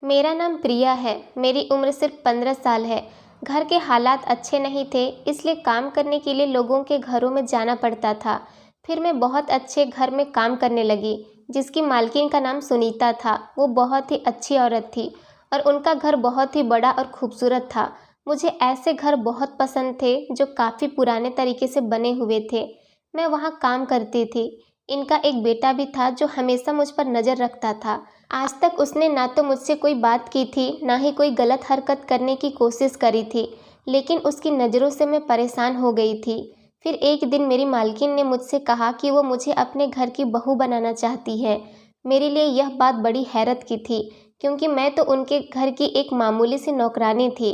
मेरा नाम प्रिया है। मेरी उम्र सिर्फ 15 साल है। घर के हालात अच्छे नहीं थे, इसलिए काम करने के लिए लोगों के घरों में जाना पड़ता था। फिर मैं बहुत अच्छे घर में काम करने लगी, जिसकी मालकिन का नाम सुनीता था। वो बहुत ही अच्छी औरत थी और उनका घर बहुत ही बड़ा और खूबसूरत था। मुझे ऐसे घर बहुत पसंद थे जो काफ़ी पुराने तरीके से बने हुए थे। मैं वहाँ काम करती थी। इनका एक बेटा भी था जो हमेशा मुझ पर नज़र रखता था। आज तक उसने ना तो मुझसे कोई बात की थी, ना ही कोई गलत हरकत करने की कोशिश करी थी, लेकिन उसकी नज़रों से मैं परेशान हो गई थी। फिर एक दिन मेरी मालकिन ने मुझसे कहा कि वो मुझे अपने घर की बहू बनाना चाहती है। मेरे लिए यह बात बड़ी हैरत की थी, क्योंकि मैं तो उनके घर की एक मामूली सी नौकरानी थी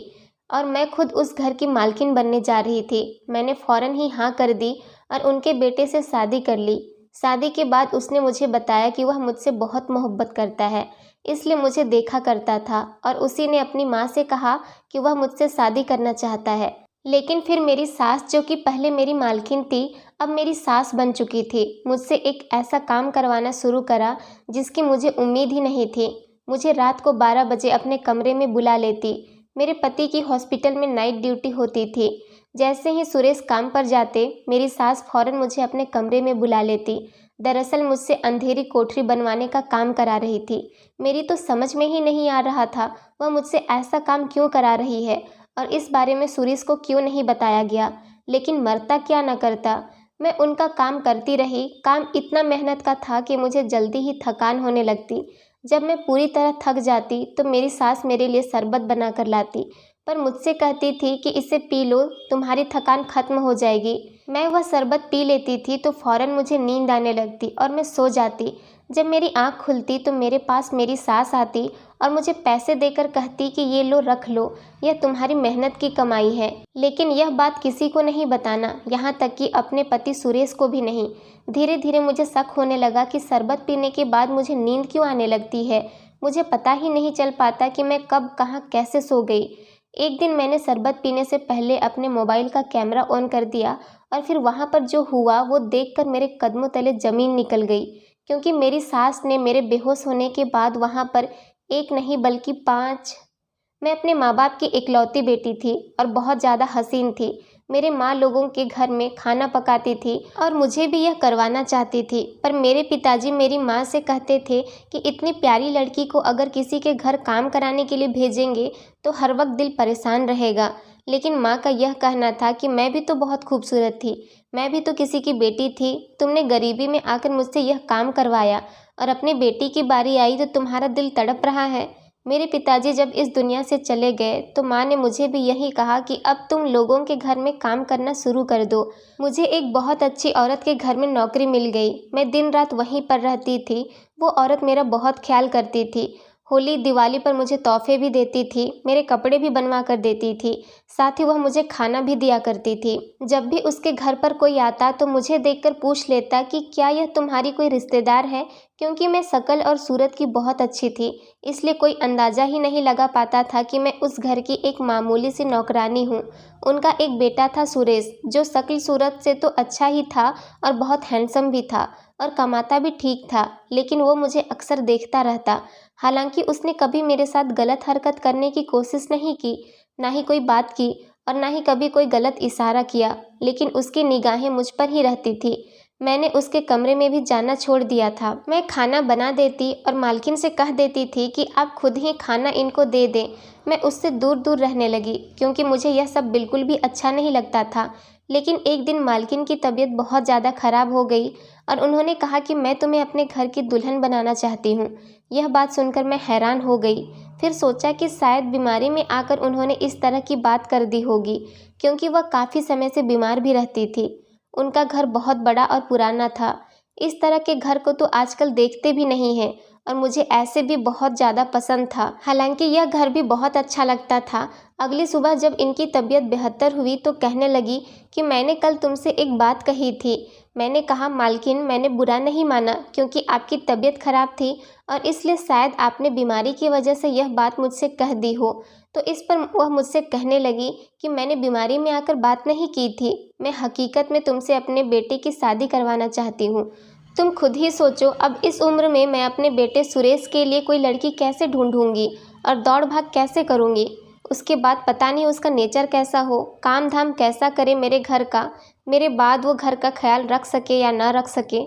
और मैं खुद उस घर की मालकिन बनने जा रही थी। मैंने फ़ौरन ही हाँ कर दी और उनके बेटे से शादी कर ली। शादी के बाद उसने मुझे बताया कि वह मुझसे बहुत मोहब्बत करता है, इसलिए मुझे देखा करता था और उसी ने अपनी माँ से कहा कि वह मुझसे शादी करना चाहता है। लेकिन फिर मेरी सास, जो कि पहले मेरी मालकिन थी, अब मेरी सास बन चुकी थी, मुझसे एक ऐसा काम करवाना शुरू करा जिसकी मुझे उम्मीद ही नहीं थी। मुझे रात को 12 बजे अपने कमरे में बुला लेती। मेरे पति की हॉस्पिटल में नाइट ड्यूटी होती थी। जैसे ही सुरेश काम पर जाते, मेरी सास फौरन मुझे अपने कमरे में बुला लेती। दरअसल मुझसे अंधेरी कोठरी बनवाने का काम करा रही थी। मेरी तो समझ में ही नहीं आ रहा था वह मुझसे ऐसा काम क्यों करा रही है और इस बारे में सुरेश को क्यों नहीं बताया गया। लेकिन मरता क्या न करता, मैं उनका काम करती रही। काम इतना मेहनत का था कि मुझे जल्दी ही थकान होने लगती। जब मैं पूरी तरह थक जाती तो मेरी सास मेरे लिए शरबत बना कर लाती, पर मुझसे कहती थी कि इसे पी लो, तुम्हारी थकान खत्म हो जाएगी। मैं वह शरबत पी लेती थी तो फौरन मुझे नींद आने लगती और मैं सो जाती। जब मेरी आँख खुलती तो मेरे पास मेरी सास आती और मुझे पैसे देकर कहती कि ये लो, रख लो, यह तुम्हारी मेहनत की कमाई है। लेकिन यह बात किसी को नहीं बताना, यहाँ तक कि अपने पति सुरेश को भी नहीं। धीरे धीरे मुझे शक होने लगा कि शरबत पीने के बाद मुझे नींद क्यों आने लगती है। मुझे पता ही नहीं चल पाता कि मैं कब कहाँ कैसे सो गई। एक दिन मैंने शरबत पीने से पहले अपने मोबाइल का कैमरा ऑन कर दिया और फिर वहाँ पर जो हुआ वो देखकर मेरे कदमों तले ज़मीन निकल गई, क्योंकि मेरी सास ने मेरे बेहोश होने के बाद वहाँ पर एक नहीं बल्कि 5। मैं अपने माँ बाप की इकलौती बेटी थी और बहुत ज़्यादा हसीन थी। मेरे माँ लोगों के घर में खाना पकाती थी और मुझे भी यह करवाना चाहती थी, पर मेरे पिताजी मेरी माँ से कहते थे कि इतनी प्यारी लड़की को अगर किसी के घर काम कराने के लिए भेजेंगे तो हर वक्त दिल परेशान रहेगा। लेकिन माँ का यह कहना था कि मैं भी तो बहुत खूबसूरत थी, मैं भी तो किसी की बेटी थी। तुमने गरीबी में आकर मुझसे यह काम करवाया और अपनी बेटी की बारी आई तो तुम्हारा दिल तड़प रहा है। मेरे पिताजी जब इस दुनिया से चले गए तो माँ ने मुझे भी यही कहा कि अब तुम लोगों के घर में काम करना शुरू कर दो। मुझे एक बहुत अच्छी औरत के घर में नौकरी मिल गई। मैं दिन रात वहीं पर रहती थी। वो औरत मेरा बहुत ख्याल करती थी। होली दिवाली पर मुझे तोहफे भी देती थी, मेरे कपड़े भी बनवा कर देती थी, साथ ही वह मुझे खाना भी दिया करती थी। जब भी उसके घर पर कोई आता तो मुझे देखकर पूछ लेता कि क्या यह तुम्हारी कोई रिश्तेदार है, क्योंकि मैं शक्ल और सूरत की बहुत अच्छी थी, इसलिए कोई अंदाज़ा ही नहीं लगा पाता था कि मैं उस घर की एक मामूली सी नौकरानी हूँ। उनका एक बेटा था सुरेश, जो शक्ल सूरत से तो अच्छा ही था और बहुत हैंडसम भी था और कमाता भी ठीक था, लेकिन वो मुझे अक्सर देखता रहता। हालांकि उसने कभी मेरे साथ गलत हरकत करने की कोशिश नहीं की, ना ही कोई बात की और ना ही कभी कोई गलत इशारा किया, लेकिन उसकी निगाहें मुझ पर ही रहती थी। मैंने उसके कमरे में भी जाना छोड़ दिया था। मैं खाना बना देती और मालकिन से कह देती थी कि आप खुद ही खाना इनको दे दें। मैं उससे दूर दूर रहने लगी, क्योंकि मुझे यह सब बिल्कुल भी अच्छा नहीं लगता था। लेकिन एक दिन मालकिन की तबीयत बहुत ज़्यादा ख़राब हो गई और उन्होंने कहा कि मैं तुम्हें अपने घर की दुल्हन बनाना चाहती हूँ। यह बात सुनकर मैं हैरान हो गई। फिर सोचा कि शायद बीमारी में आकर उन्होंने इस तरह की बात कर दी होगी, क्योंकि वह काफ़ी समय से बीमार भी रहती थी। उनका घर बहुत बड़ा और पुराना था। इस तरह के घर को तो आजकल देखते भी नहीं हैं और मुझे ऐसे भी बहुत ज़्यादा पसंद था। हालांकि यह घर भी बहुत अच्छा लगता था। अगली सुबह जब इनकी तबीयत बेहतर हुई तो कहने लगी कि मैंने कल तुमसे एक बात कही थी। मैंने कहा मालकिन, मैंने बुरा नहीं माना, क्योंकि आपकी तबीयत खराब थी और इसलिए शायद आपने बीमारी की वजह से यह बात मुझसे कह दी हो। तो इस पर वह मुझसे कहने लगी कि मैंने बीमारी में आकर बात नहीं की थी, मैं हकीकत में तुमसे अपने बेटे की शादी करवाना चाहती हूँ। तुम खुद ही सोचो, अब इस उम्र में मैं अपने बेटे सुरेश के लिए कोई लड़की कैसे ढूंढूंगी। और दौड़ भाग कैसे करूँगी। उसके बाद पता नहीं उसका नेचर कैसा हो, काम धाम कैसा करे मेरे घर का, मेरे बाद वो घर का ख्याल रख सके या ना रख सके।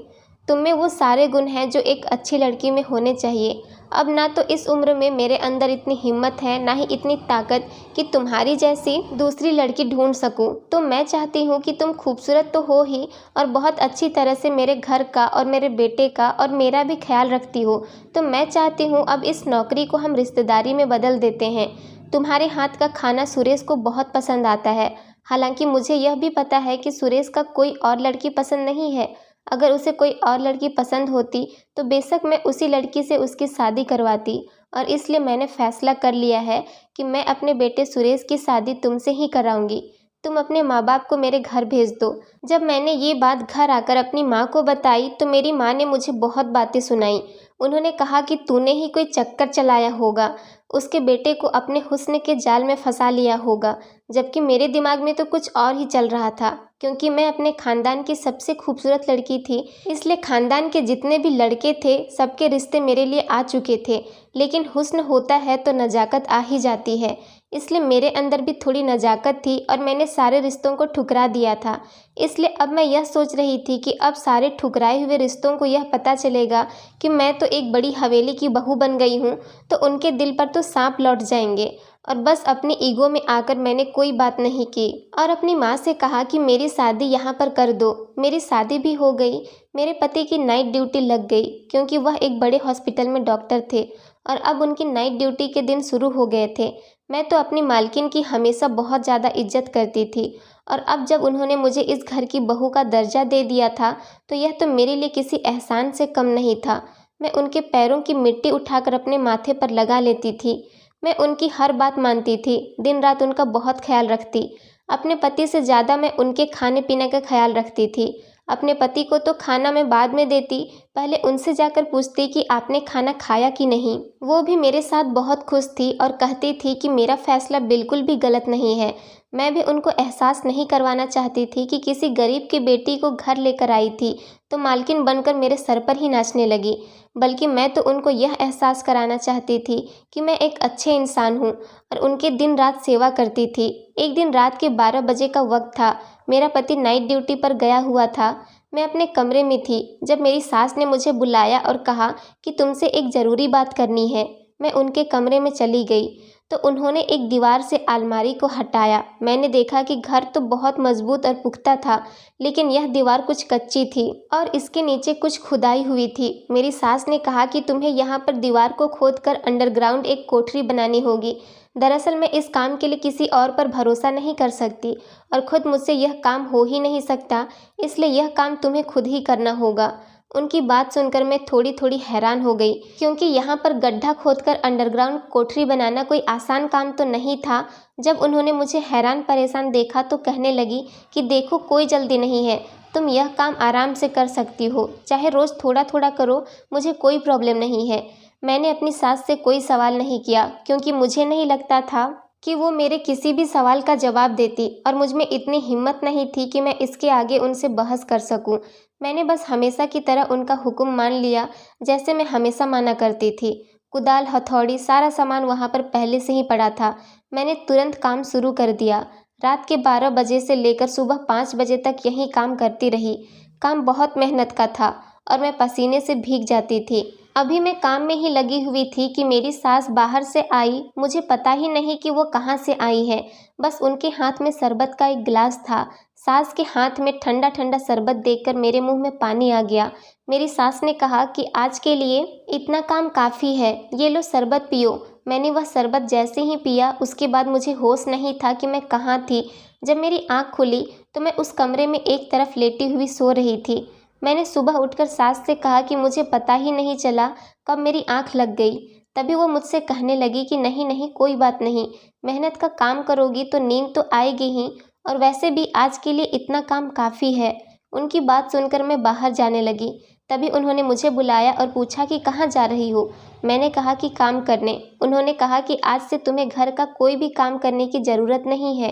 तुम में वो सारे गुण हैं जो एक अच्छी लड़की में होने चाहिए। अब ना तो इस उम्र में मेरे अंदर इतनी हिम्मत है, ना ही इतनी ताकत कि तुम्हारी जैसी दूसरी लड़की ढूंढ सकूं। तो मैं चाहती हूँ कि तुम खूबसूरत तो हो ही, और बहुत अच्छी तरह से मेरे घर का और मेरे बेटे का और मेरा भी ख्याल रखती हो। तो मैं चाहती हूँ अब इस नौकरी को हम रिश्तेदारी में बदल देते हैं। तुम्हारे हाथ का खाना सुरेश को बहुत पसंद आता है। हालांकि मुझे यह भी पता है कि सुरेश का कोई और लड़की पसंद नहीं है। अगर उसे कोई और लड़की पसंद होती तो बेशक मैं उसी लड़की से उसकी शादी करवाती, और इसलिए मैंने फैसला कर लिया है कि मैं अपने बेटे सुरेश की शादी तुमसे ही कराऊंगी। तुम अपने माँ बाप को मेरे घर भेज दो। जब मैंने ये बात घर आकर अपनी माँ को बताई तो मेरी माँ ने मुझे बहुत बातें सुनाई। उन्होंने कहा कि तूने ही कोई चक्कर चलाया होगा, उसके बेटे को अपने हुस्न के जाल में फंसा लिया होगा। जबकि मेरे दिमाग में तो कुछ और ही चल रहा था, क्योंकि मैं अपने खानदान की सबसे खूबसूरत लड़की थी, इसलिए खानदान के जितने भी लड़के थे सबके रिश्ते मेरे लिए आ चुके थे। लेकिन हुस्न होता है तो नज़ाकत आ ही जाती है, इसलिए मेरे अंदर भी थोड़ी नज़ाकत थी और मैंने सारे रिश्तों को ठुकरा दिया था। इसलिए अब मैं यह सोच रही थी कि अब सारे ठुकराए हुए रिश्तों को यह पता चलेगा कि मैं तो एक बड़ी हवेली की बहू बन गई हूँ, तो उनके दिल पर तो सांप लौट जाएंगे। और बस अपनी ईगो में आकर मैंने कोई बात नहीं की और अपनी माँ से कहा कि मेरी शादी यहाँ पर कर दो। मेरी शादी भी हो गई। मेरे पति की नाइट ड्यूटी लग गई, क्योंकि वह एक बड़े हॉस्पिटल में डॉक्टर थे और अब उनकी नाइट ड्यूटी के दिन शुरू हो गए थे। मैं तो अपनी मालकिन की हमेशा बहुत ज़्यादा इज्जत करती थी, और अब जब उन्होंने मुझे इस घर की बहू का दर्जा दे दिया था तो यह तो मेरे लिए किसी एहसान से कम नहीं था। मैं उनके पैरों की मिट्टी उठाकर अपने माथे पर लगा लेती थी। मैं उनकी हर बात मानती थी, दिन रात उनका बहुत ख्याल रखती। अपने पति से ज़्यादा मैं उनके खाने पीने का ख्याल रखती थी। अपने पति को तो खाना मैं बाद में देती, पहले उनसे जाकर पूछती कि आपने खाना खाया कि नहीं। वो भी मेरे साथ बहुत खुश थी और कहती थी कि मेरा फैसला बिल्कुल भी गलत नहीं है। मैं भी उनको एहसास नहीं करवाना चाहती थी कि किसी गरीब की बेटी को घर लेकर आई थी तो मालकिन बनकर मेरे सर पर ही नाचने लगी, बल्कि मैं तो उनको यह एहसास कराना चाहती थी कि मैं एक अच्छे इंसान हूँ और उनके दिन रात सेवा करती थी। एक दिन रात के 12 बजे का वक्त था। मेरा पति नाइट ड्यूटी पर गया हुआ था। मैं अपने कमरे में थी जब मेरी सास ने मुझे बुलाया और कहा कि तुमसे एक ज़रूरी बात करनी है। मैं उनके कमरे में चली गई तो उन्होंने एक दीवार से अलमारी को हटाया। मैंने देखा कि घर तो बहुत मजबूत और पुख्ता था, लेकिन यह दीवार कुछ कच्ची थी और इसके नीचे कुछ खुदाई हुई थी। मेरी सास ने कहा कि तुम्हें यहाँ पर दीवार को खोदकर अंडरग्राउंड एक कोठरी बनानी होगी। दरअसल मैं इस काम के लिए किसी और पर भरोसा नहीं कर सकती और खुद मुझसे यह काम हो ही नहीं सकता, इसलिए यह काम तुम्हें खुद ही करना होगा। उनकी बात सुनकर मैं थोड़ी थोड़ी हैरान हो गई, क्योंकि यहाँ पर गड्ढा खोदकर अंडरग्राउंड कोठरी बनाना कोई आसान काम तो नहीं था। जब उन्होंने मुझे हैरान परेशान देखा तो कहने लगी कि देखो, कोई जल्दी नहीं है, तुम यह काम आराम से कर सकती हो, चाहे रोज़ थोड़ा थोड़ा करो, मुझे कोई प्रॉब्लम नहीं है। मैंने अपनी सास से कोई सवाल नहीं किया, क्योंकि मुझे नहीं लगता था कि वो मेरे किसी भी सवाल का जवाब देती, और मुझ में इतनी हिम्मत नहीं थी कि मैं इसके आगे उनसे बहस कर सकूं। मैंने बस हमेशा की तरह उनका हुक्म मान लिया, जैसे मैं हमेशा माना करती थी। कुदाल, हथौड़ी, सारा सामान वहाँ पर पहले से ही पड़ा था। मैंने तुरंत काम शुरू कर दिया। रात के 12 बजे से लेकर सुबह 5 बजे तक यही काम करती रही। काम बहुत मेहनत का था और मैं पसीने से भीग जाती थी। अभी मैं काम में ही लगी हुई थी कि मेरी सास बाहर से आई। मुझे पता ही नहीं कि वो कहाँ से आई है, बस उनके हाथ में शरबत का एक गिलास था। सास के हाथ में ठंडा ठंडा शरबत देखकर मेरे मुंह में पानी आ गया। मेरी सास ने कहा कि आज के लिए इतना काम काफ़ी है, ये लो शरबत पियो। मैंने वह शरबत जैसे ही पिया, उसके बाद मुझे होश नहीं था कि मैं कहाँ थी। जब मेरी आँख खुली तो मैं उस कमरे में एक तरफ लेटी हुई सो रही थी। मैंने सुबह उठकर सास से कहा कि मुझे पता ही नहीं चला कब मेरी आँख लग गई। तभी वो मुझसे कहने लगी कि नहीं नहीं, कोई बात नहीं, मेहनत का काम करोगी तो नींद तो आएगी ही, और वैसे भी आज के लिए इतना काम काफ़ी है। उनकी बात सुनकर मैं बाहर जाने लगी। तभी उन्होंने मुझे बुलाया और पूछा कि कहाँ जा रही हो। मैंने कहा कि काम करने। उन्होंने कहा कि आज से तुम्हें घर का कोई भी काम करने की ज़रूरत नहीं है,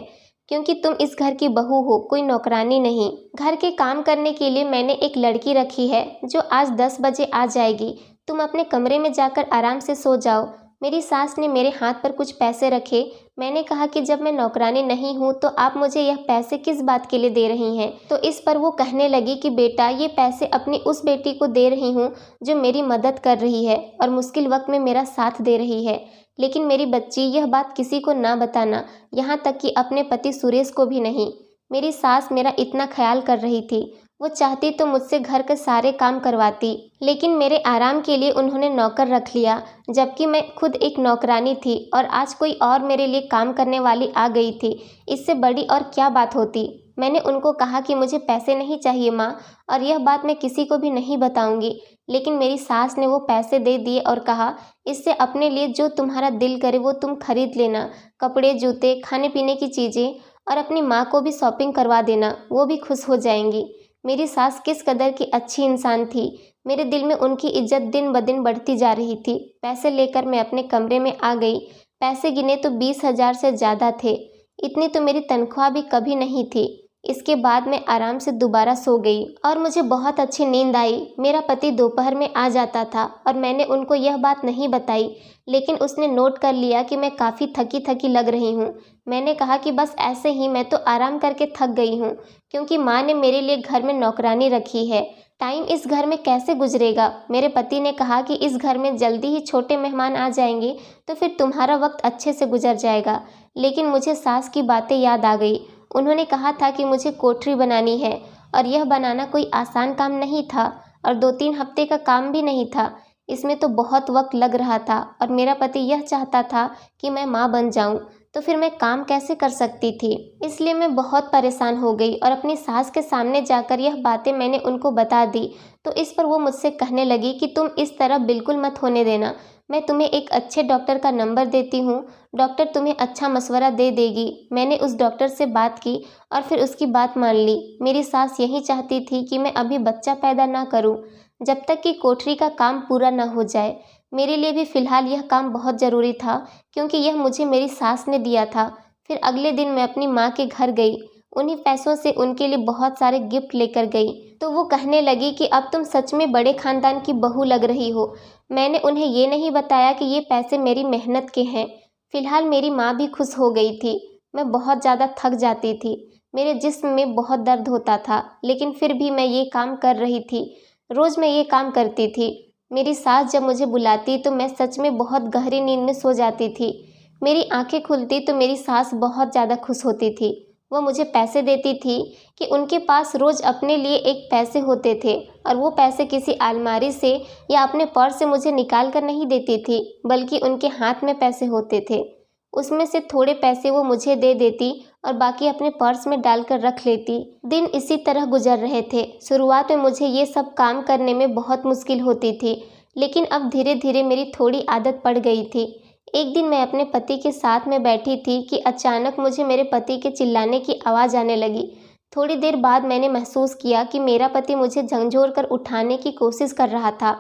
क्योंकि तुम इस घर की बहू हो, कोई नौकरानी नहीं। घर के काम करने के लिए मैंने एक लड़की रखी है जो आज 10 बजे आ जाएगी। तुम अपने कमरे में जाकर आराम से सो जाओ। मेरी सास ने मेरे हाथ पर कुछ पैसे रखे। मैंने कहा कि जब मैं नौकरानी नहीं हूँ तो आप मुझे यह पैसे किस बात के लिए दे रही हैं। तो इस पर वो कहने लगी कि बेटा, ये पैसे अपनी उस बेटी को दे रही हूँ जो मेरी मदद कर रही है और मुश्किल वक्त में मेरा साथ दे रही है। लेकिन मेरी बच्ची, यह बात किसी को ना बताना, यहाँ तक कि अपने पति सुरेश को भी नहीं। मेरी सास मेरा इतना ख्याल कर रही थी। वो चाहती तो मुझसे घर के सारे काम करवाती, लेकिन मेरे आराम के लिए उन्होंने नौकर रख लिया, जबकि मैं खुद एक नौकरानी थी और आज कोई और मेरे लिए काम करने वाली आ गई थी। इससे बड़ी और क्या बात होती। मैंने उनको कहा कि मुझे पैसे नहीं चाहिए माँ, और यह बात मैं किसी को भी नहीं बताऊंगी। लेकिन मेरी सास ने वो पैसे दे दिए और कहा, इससे अपने लिए जो तुम्हारा दिल करे वो तुम खरीद लेना, कपड़े, जूते, खाने पीने की चीज़ें, और अपनी माँ को भी शॉपिंग करवा देना, वो भी खुश हो जाएंगी। मेरी सास किस कदर की अच्छी इंसान थी। मेरे दिल में उनकी इज्जत दिन ब दिन बढ़ती जा रही थी। पैसे लेकर मैं अपने कमरे में आ गई। पैसे गिने तो 20,000 से ज़्यादा थे। इतनी तो मेरी तनख्वाह भी कभी नहीं थी। इसके बाद मैं आराम से दोबारा सो गई और मुझे बहुत अच्छी नींद आई। मेरा पति दोपहर में आ जाता था और मैंने उनको यह बात नहीं बताई, लेकिन उसने नोट कर लिया कि मैं काफ़ी थकी थकी लग रही हूँ। मैंने कहा कि बस ऐसे ही, मैं तो आराम करके थक गई हूँ, क्योंकि माँ ने मेरे लिए घर में नौकरानी रखी है। टाइम इस घर में कैसे गुजरेगा। मेरे पति ने कहा कि इस घर में जल्दी ही छोटे मेहमान आ जाएंगे तो फिर तुम्हारा वक्त अच्छे से गुजर जाएगा। लेकिन मुझे सास की बातें याद आ गई। उन्होंने कहा था कि मुझे कोठरी बनानी है, और यह बनाना कोई आसान काम नहीं था और 2-3 हफ्ते का काम भी नहीं था। इसमें तो बहुत वक्त लग रहा था और मेरा पति यह चाहता था कि मैं माँ बन जाऊं, तो फिर मैं काम कैसे कर सकती थी। इसलिए मैं बहुत परेशान हो गई और अपनी सास के सामने जाकर यह बातें मैंने उनको बता दी। तो इस पर वो मुझसे कहने लगी कि तुम इस तरह बिल्कुल मत होने देना। मैं तुम्हें एक अच्छे डॉक्टर का नंबर देती हूँ, डॉक्टर तुम्हें अच्छा मशवरा दे देगी। मैंने उस डॉक्टर से बात की और फिर उसकी बात मान ली। मेरी सास यही चाहती थी कि मैं अभी बच्चा पैदा ना करूँ, जब तक कि कोठरी का काम पूरा ना हो जाए। मेरे लिए भी फ़िलहाल यह काम बहुत ज़रूरी था, क्योंकि यह मुझे मेरी सास ने दिया था। फिर अगले दिन मैं अपनी माँ के घर गई। उन्हीं पैसों से उनके लिए बहुत सारे गिफ्ट लेकर गई। तो वो कहने लगी कि अब तुम सच में बड़े खानदान की बहू लग रही हो। मैंने उन्हें ये नहीं बताया कि ये पैसे मेरी मेहनत के हैं। फिलहाल मेरी माँ भी खुश हो गई थी। मैं बहुत ज़्यादा थक जाती थी। मेरे जिस्म में बहुत दर्द होता था, लेकिन फिर भी मैं ये काम कर रही थी। रोज़ मैं ये काम करती थी। मेरी सास जब मुझे बुलाती तो मैं सच में बहुत गहरी नींद में सो जाती थी। मेरी आंखें खुलती तो मेरी सास बहुत ज़्यादा खुश होती थी। वो मुझे पैसे देती थी कि उनके पास रोज़ अपने लिए एक पैसे होते थे, और वो पैसे किसी अलमारी से या अपने पर्स से मुझे निकाल कर नहीं देती थी, बल्कि उनके हाथ में पैसे होते थे। उसमें से थोड़े पैसे वो मुझे दे देती और बाकी अपने पर्स में डालकर रख लेती। दिन इसी तरह गुजर रहे थे। शुरुआत में मुझे ये सब काम करने में बहुत मुश्किल होती थी, लेकिन अब धीरे धीरे मेरी थोड़ी आदत पड़ गई थी। एक दिन मैं अपने पति के साथ में बैठी थी कि अचानक मुझे मेरे पति के चिल्लाने की आवाज़ आने लगी। थोड़ी देर बाद मैंने महसूस किया कि मेरा पति मुझे झंझोर कर उठाने की कोशिश कर रहा था।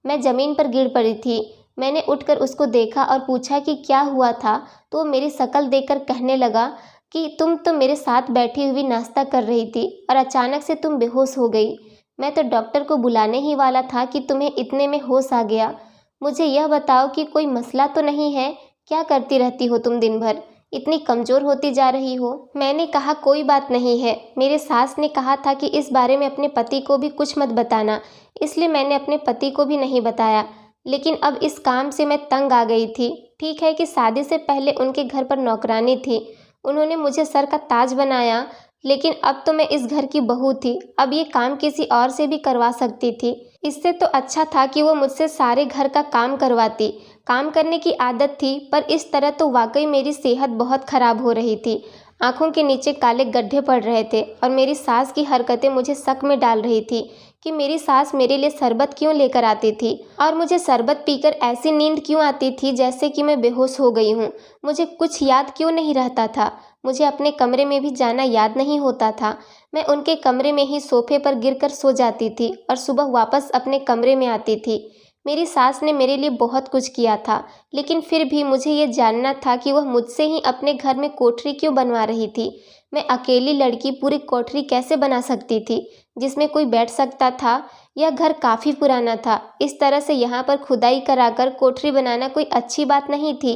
मैं ज़मीन पर गिर पड़ी थी। मैंने उठकर उसको देखा और पूछा कि क्या हुआ था, तो वो मेरी शक्ल देखकर कहने लगा कि तुम तो मेरे साथ बैठी हुई नाश्ता कर रही थी और अचानक से तुम बेहोश हो गई। मैं तो डॉक्टर को बुलाने ही वाला था कि तुम्हें इतने में होश आ गया। मुझे यह बताओ कि कोई मसला तो नहीं है? क्या करती रहती हो तुम दिन भर? इतनी कमज़ोर होती जा रही हो। मैंने कहा कोई बात नहीं है। मेरे सास ने कहा था कि इस बारे में अपने पति को भी कुछ मत बताना, इसलिए मैंने अपने पति को भी नहीं बताया। लेकिन अब इस काम से मैं तंग आ गई थी। ठीक है कि शादी से पहले उनके घर पर नौकरानी थी, उन्होंने मुझे सर का ताज बनाया, लेकिन अब तो मैं इस घर की बहू थी। अब ये काम किसी और से भी करवा सकती थी। इससे तो अच्छा था कि वो मुझसे सारे घर का काम करवाती। काम करने की आदत थी, पर इस तरह तो वाकई मेरी सेहत बहुत ख़राब हो रही थी। आँखों के नीचे काले गड्ढे पड़ रहे थे और मेरी सास की हरकतें मुझे शक में डाल रही थी कि मेरी सास मेरे लिए शरबत क्यों लेकर आती थी और मुझे शरबत पीकर ऐसी नींद क्यों आती थी जैसे कि मैं बेहोश हो गई हूँ। मुझे कुछ याद क्यों नहीं रहता था। मुझे अपने कमरे में भी जाना याद नहीं होता था। मैं उनके कमरे में ही सोफे पर गिरकर सो जाती थी और सुबह वापस अपने कमरे में आती थी। मेरी सास ने मेरे लिए बहुत कुछ किया था, लेकिन फिर भी मुझे ये जानना था कि वह मुझसे ही अपने घर में कोठरी क्यों बनवा रही थी। मैं अकेली लड़की पूरी कोठरी कैसे बना सकती थी जिसमें कोई बैठ सकता था? यह घर काफ़ी पुराना था। इस तरह से यहाँ पर खुदाई कराकर कोठरी बनाना कोई अच्छी बात नहीं थी।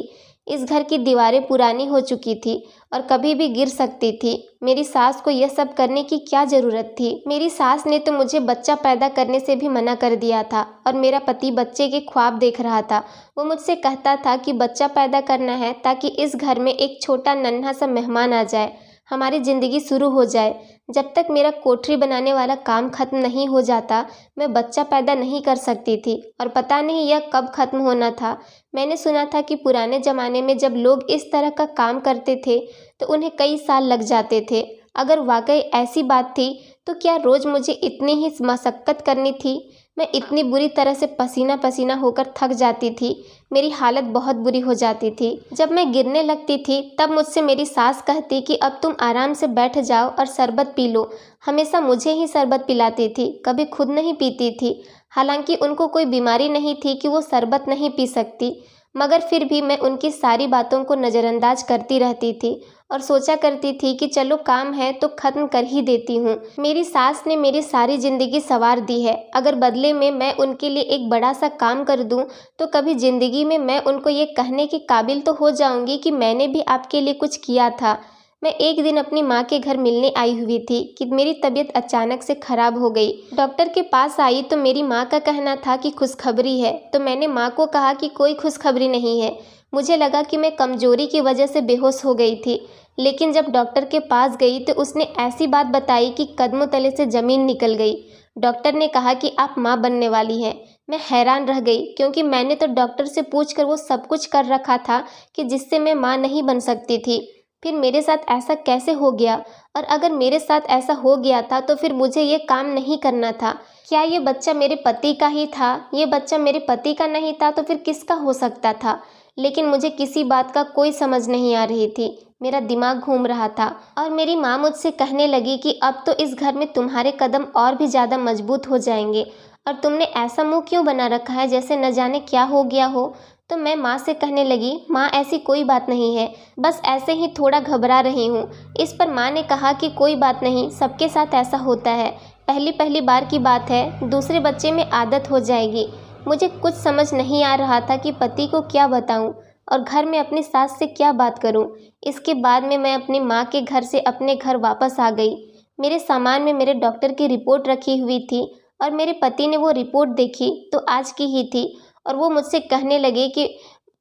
इस घर की दीवारें पुरानी हो चुकी थी और कभी भी गिर सकती थी। मेरी सास को यह सब करने की क्या ज़रूरत थी? मेरी सास ने तो मुझे बच्चा पैदा करने से भी मना कर दिया था और मेरा पति बच्चे के ख्वाब देख रहा था। वो मुझसे कहता था कि बच्चा पैदा करना है ताकि इस घर में एक छोटा नन्हा सा मेहमान आ जाए, हमारी ज़िंदगी शुरू हो जाए। जब तक मेरा कोठरी बनाने वाला काम ख़त्म नहीं हो जाता, मैं बच्चा पैदा नहीं कर सकती थी और पता नहीं यह कब ख़त्म होना था। मैंने सुना था कि पुराने ज़माने में जब लोग इस तरह का काम करते थे तो उन्हें कई साल लग जाते थे। अगर वाकई ऐसी बात थी तो क्या रोज़ मुझे इतनी ही मशक्क़त करनी थी? मैं इतनी बुरी तरह से पसीना पसीना होकर थक जाती थी। मेरी हालत बहुत बुरी हो जाती थी। जब मैं गिरने लगती थी तब मुझसे मेरी सास कहती कि अब तुम आराम से बैठ जाओ और शरबत पी लो। हमेशा मुझे ही शरबत पिलाती थी, कभी खुद नहीं पीती थी। हालांकि उनको कोई बीमारी नहीं थी कि वो शरबत नहीं पी सकती, मगर फिर भी मैं उनकी सारी बातों को नज़रअंदाज करती रहती थी और सोचा करती थी कि चलो काम है तो ख़त्म कर ही देती हूँ। मेरी सास ने मेरी सारी ज़िंदगी संवार दी है। अगर बदले में मैं उनके लिए एक बड़ा सा काम कर दूँ तो कभी ज़िंदगी में मैं उनको ये कहने के काबिल तो हो जाऊँगी कि मैंने भी आपके लिए कुछ किया था। मैं एक दिन अपनी माँ के घर मिलने आई हुई थी कि मेरी तबीयत अचानक से ख़राब हो गई। डॉक्टर के पास आई तो मेरी माँ का कहना था कि खुशखबरी है, तो मैंने माँ को कहा कि कोई खुशखबरी नहीं है। मुझे लगा कि मैं कमज़ोरी की वजह से बेहोश हो गई थी, लेकिन जब डॉक्टर के पास गई तो उसने ऐसी बात बताई कि कदमों तले से ज़मीन निकल गई। डॉक्टर ने कहा कि आप माँ बनने वाली हैं। मैं हैरान रह गई क्योंकि मैंने तो डॉक्टर से पूछकर वो सब कुछ कर रखा था कि जिससे मैं माँ नहीं बन सकती थी। फिर मेरे साथ ऐसा कैसे हो गया? और अगर मेरे साथ ऐसा हो गया था तो फिर मुझे ये काम नहीं करना था। क्या ये बच्चा मेरे पति का ही था? ये बच्चा मेरे पति का नहीं था तो फिर किसका हो सकता था? लेकिन मुझे किसी बात का कोई समझ नहीं आ रही थी। मेरा दिमाग घूम रहा था और मेरी माँ मुझसे कहने लगी कि अब तो इस घर में तुम्हारे कदम और भी ज़्यादा मजबूत हो जाएंगे और तुमने ऐसा मुंह क्यों बना रखा है जैसे न जाने क्या हो गया हो। तो मैं माँ से कहने लगी, माँ ऐसी कोई बात नहीं है, बस ऐसे ही थोड़ा घबरा रही हूँ। इस पर माँ ने कहा कि कोई बात नहीं, सबके साथ ऐसा होता है, पहली पहली बार की बात है, दूसरे बच्चे में आदत हो जाएगी। मुझे कुछ समझ नहीं आ रहा था कि पति को क्या बताऊँ और घर में अपनी सास से क्या बात करूँ। इसके बाद में मैं अपनी माँ के घर से अपने घर वापस आ गई। मेरे सामान में मेरे डॉक्टर की रिपोर्ट रखी हुई थी और मेरे पति ने वो रिपोर्ट देखी तो आज की ही थी और वो मुझसे कहने लगे कि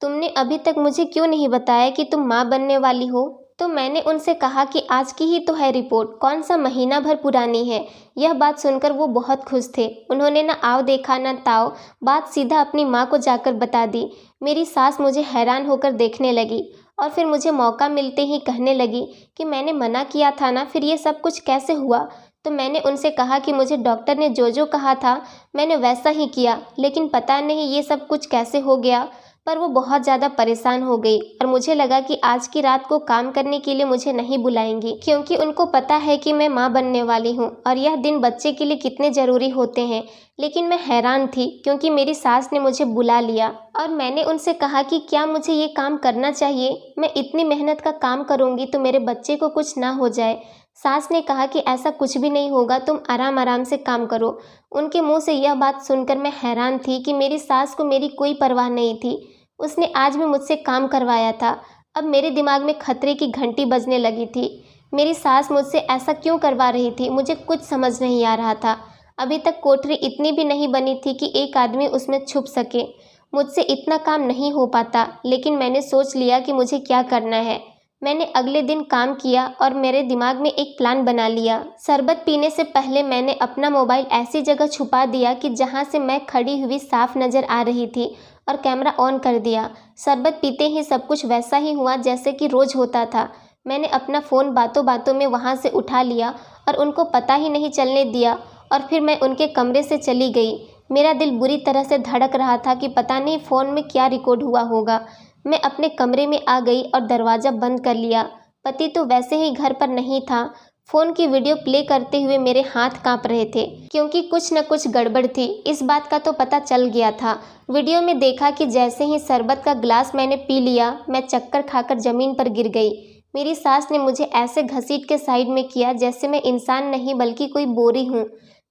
तुमने अभी तक मुझे क्यों नहीं बताया कि तुम माँ बनने वाली हो। तो मैंने उनसे कहा कि आज की ही तो है रिपोर्ट, कौन सा महीना भर पुरानी है। यह बात सुनकर वो बहुत खुश थे। उन्होंने ना आव देखा ना ताव, बात सीधा अपनी माँ को जाकर बता दी। मेरी सास मुझे हैरान होकर देखने लगी और फिर मुझे मौका मिलते ही कहने लगी कि मैंने मना किया था ना, फिर ये सब कुछ कैसे हुआ। तो मैंने उनसे कहा कि मुझे डॉक्टर ने जो जो कहा था मैंने वैसा ही किया, लेकिन पता नहीं ये सब कुछ कैसे हो गया। पर वो बहुत ज़्यादा परेशान हो गई और मुझे लगा कि आज की रात को काम करने के लिए मुझे नहीं बुलाएंगी, क्योंकि उनको पता है कि मैं माँ बनने वाली हूँ और यह दिन बच्चे के लिए कितने ज़रूरी होते हैं। लेकिन मैं हैरान थी क्योंकि मेरी सास ने मुझे बुला लिया और मैंने उनसे कहा कि क्या मुझे ये काम करना चाहिए? मैं इतनी मेहनत का काम करूँगी तो मेरे बच्चे को कुछ ना हो जाए। सास ने कहा कि ऐसा कुछ भी नहीं होगा, तुम आराम आराम से काम करो। उनके मुंह से यह बात सुनकर मैं हैरान थी कि मेरी सास को मेरी कोई परवाह नहीं थी। उसने आज भी मुझसे काम करवाया था। अब मेरे दिमाग में खतरे की घंटी बजने लगी थी। मेरी सास मुझसे ऐसा क्यों करवा रही थी, मुझे कुछ समझ नहीं आ रहा था। अभी तक कोठरी इतनी भी नहीं बनी थी कि एक आदमी उसमें छुप सके। मुझसे इतना काम नहीं हो पाता, लेकिन मैंने सोच लिया कि मुझे क्या करना है। मैंने अगले दिन काम किया और मेरे दिमाग में एक प्लान बना लिया। शरबत पीने से पहले मैंने अपना मोबाइल ऐसी जगह छुपा दिया कि जहां से मैं खड़ी हुई साफ नज़र आ रही थी और कैमरा ऑन कर दिया। शरबत पीते ही सब कुछ वैसा ही हुआ जैसे कि रोज़ होता था। मैंने अपना फ़ोन बातों बातों में वहां से उठा लिया और उनको पता ही नहीं चलने दिया और फिर मैं उनके कमरे से चली गई। मेरा दिल बुरी तरह से धड़क रहा था कि पता नहीं फ़ोन में क्या रिकॉर्ड हुआ होगा। मैं अपने कमरे में आ गई और दरवाज़ा बंद कर लिया। पति तो वैसे ही घर पर नहीं था। फ़ोन की वीडियो प्ले करते हुए मेरे हाथ कांप रहे थे क्योंकि कुछ न कुछ गड़बड़ थी। इस बात का तो पता चल गया था। वीडियो में देखा कि जैसे ही शरबत का ग्लास मैंने पी लिया, मैं चक्कर खाकर ज़मीन पर गिर गई। मेरी सास ने मुझे ऐसे घसीट के साइड में किया जैसे मैं इंसान नहीं बल्कि कोई बोरी हूँ।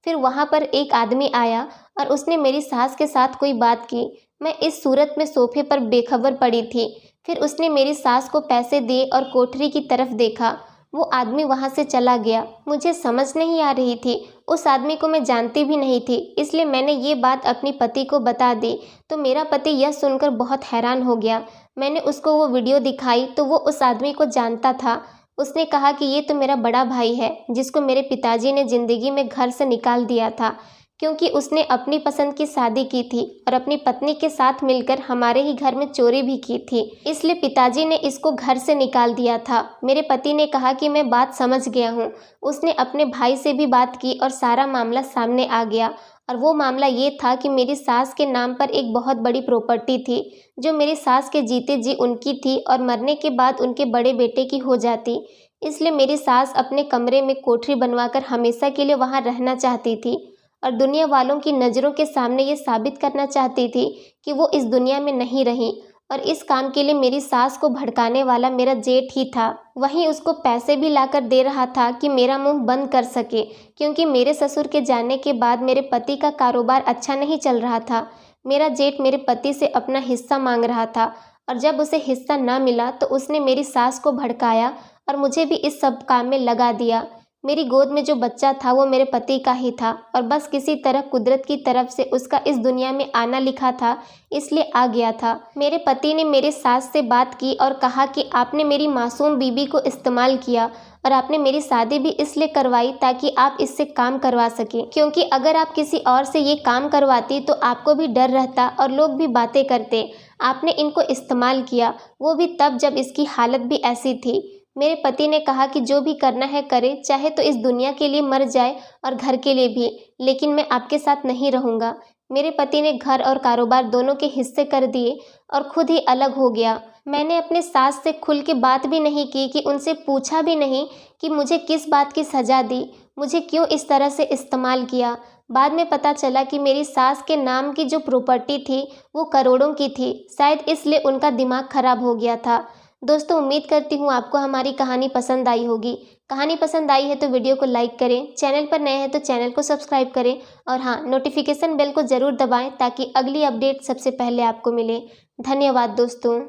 फिर वहाँ पर एक आदमी आया और उसने मेरी सास के साथ कोई बात की। मैं इस सूरत में सोफे पर बेखबर पड़ी थी। फिर उसने मेरी सास को पैसे दिए और कोठरी की तरफ देखा। वो आदमी वहाँ से चला गया। मुझे समझ नहीं आ रही थी। उस आदमी को मैं जानती भी नहीं थी, इसलिए मैंने ये बात अपने पति को बता दी तो मेरा पति यह सुनकर बहुत हैरान हो गया। मैंने उसको वो वीडियो दिखाई तो वो उस आदमी को जानता था। उसने कहा कि ये तो मेरा बड़ा भाई है जिसको मेरे पिताजी ने ज़िंदगी में घर से निकाल दिया था क्योंकि उसने अपनी पसंद की शादी की थी और अपनी पत्नी के साथ मिलकर हमारे ही घर में चोरी भी की थी, इसलिए पिताजी ने इसको घर से निकाल दिया था। मेरे पति ने कहा कि मैं बात समझ गया हूँ। उसने अपने भाई से भी बात की और सारा मामला सामने आ गया। और वो मामला ये था कि मेरी सास के नाम पर एक बहुत बड़ी प्रॉपर्टी थी जो मेरी सास के जीते जी उनकी थी और मरने के बाद उनके बड़े बेटे की हो जाती। इसलिए मेरी सास अपने कमरे में कोठरी बनवाकर हमेशा के लिए वहाँ रहना चाहती थी और दुनिया वालों की नज़रों के सामने ये साबित करना चाहती थी कि वो इस दुनिया में नहीं रही। और इस काम के लिए मेरी सास को भड़काने वाला मेरा जेठ ही था। वहीं उसको पैसे भी लाकर दे रहा था कि मेरा मुंह बंद कर सके क्योंकि मेरे ससुर के जाने के बाद मेरे पति का कारोबार अच्छा नहीं चल रहा था। मेरा जेठ मेरे पति से अपना हिस्सा मांग रहा था और जब उसे हिस्सा ना मिला तो उसने मेरी सास को भड़काया और मुझे भी इस सब काम में लगा दिया। मेरी गोद में जो बच्चा था वो मेरे पति का ही था और बस किसी तरह कुदरत की तरफ से उसका इस दुनिया में आना लिखा था, इसलिए आ गया था। मेरे पति ने मेरी सास से बात की और कहा कि आपने मेरी मासूम बीबी को इस्तेमाल किया और आपने मेरी शादी भी इसलिए करवाई ताकि आप इससे काम करवा सकें, क्योंकि अगर आप किसी और से ये काम करवाती तो आपको भी डर रहता और लोग भी बातें करते। आपने इनको इस्तेमाल किया, वो भी तब जब इसकी हालत भी ऐसी थी। मेरे पति ने कहा कि जो भी करना है करे, चाहे तो इस दुनिया के लिए मर जाए और घर के लिए भी, लेकिन मैं आपके साथ नहीं रहूँगा। मेरे पति ने घर और कारोबार दोनों के हिस्से कर दिए और खुद ही अलग हो गया। मैंने अपने सास से खुल के बात भी नहीं की कि उनसे पूछा भी नहीं कि मुझे किस बात की सज़ा दी, मुझे क्यों इस तरह से इस्तेमाल किया। बाद में पता चला कि मेरी सास के नाम की जो प्रॉपर्टी थी वो करोड़ों की थी, शायद इसलिए उनका दिमाग खराब हो गया था। दोस्तों, उम्मीद करती हूँ आपको हमारी कहानी पसंद आई होगी। कहानी पसंद आई है तो वीडियो को लाइक करें, चैनल पर नए हैं तो चैनल को सब्सक्राइब करें और हाँ, नोटिफिकेशन बेल को ज़रूर दबाएं ताकि अगली अपडेट सबसे पहले आपको मिले। धन्यवाद दोस्तों।